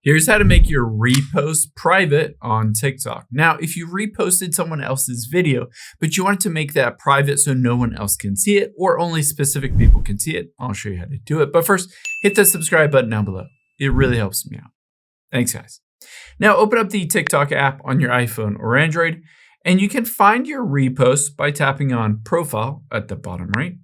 Here's how to make your repost private on TikTok. Now, if you reposted someone else's video, but you want to make that private so no one else can see it or only specific people can see it, I'll show you how to do it. But first, hit the subscribe button down below. It really helps me out. Thanks, guys. Now, open up the TikTok app on your iPhone or Android, and you can find your repost by tapping on Profile at the bottom right.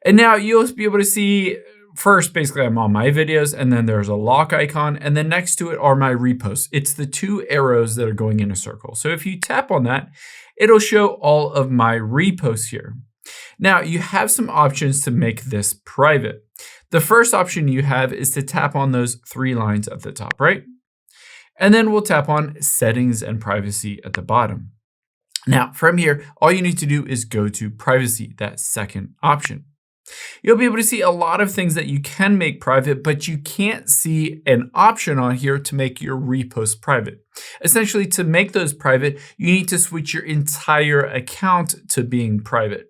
And now you'll be able to see first, basically, I'm on my videos, and then there's a lock icon, and then next to it are my reposts. It's the two arrows that are going in a circle. So if you tap on that, it'll show all of my reposts here. Now, you have some options to make this private. The first option you have is to tap on those three lines at the top right, and then we'll tap on Settings and Privacy at the bottom. Now, from here, all you need to do is go to Privacy, that second option. You'll be able to see a lot of things that you can make private, but you can't see an option on here to make your repost private. Essentially, to make those private, you need to switch your entire account to being private.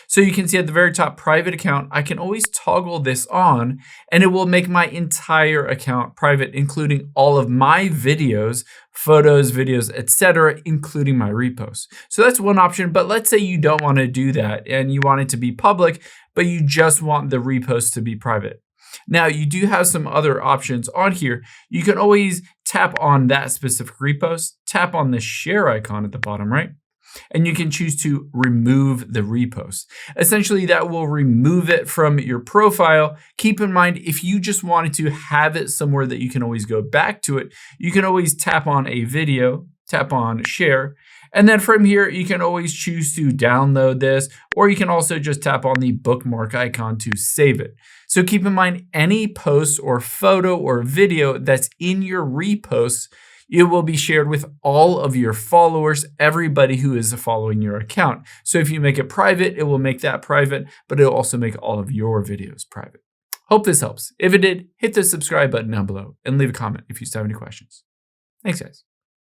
So you can see at the very top, private account, I can always toggle this on and it will make my entire account private, including all of my videos, photos, videos, etc., including my reposts. So that's one option, but let's say you don't want to do that and you want it to be public, but you just want the repost to be private. Now, you do have some other options on here. You can always tap on that specific repost, tap on the share icon at the bottom right, and you can choose to remove the repost. Essentially, that will remove it from your profile. Keep in mind, if you just wanted to have it somewhere that you can always go back to it, you can always tap on a video, tap on share, and then from here, you can always choose to download this, or you can also just tap on the bookmark icon to save it. So keep in mind, any post or photo or video that's in your reposts, it will be shared with all of your followers, everybody who is following your account. So if you make it private, it will make that private, but it'll also make all of your videos private. Hope this helps. If it did, hit the subscribe button down below and leave a comment if you still have any questions. Thanks, guys.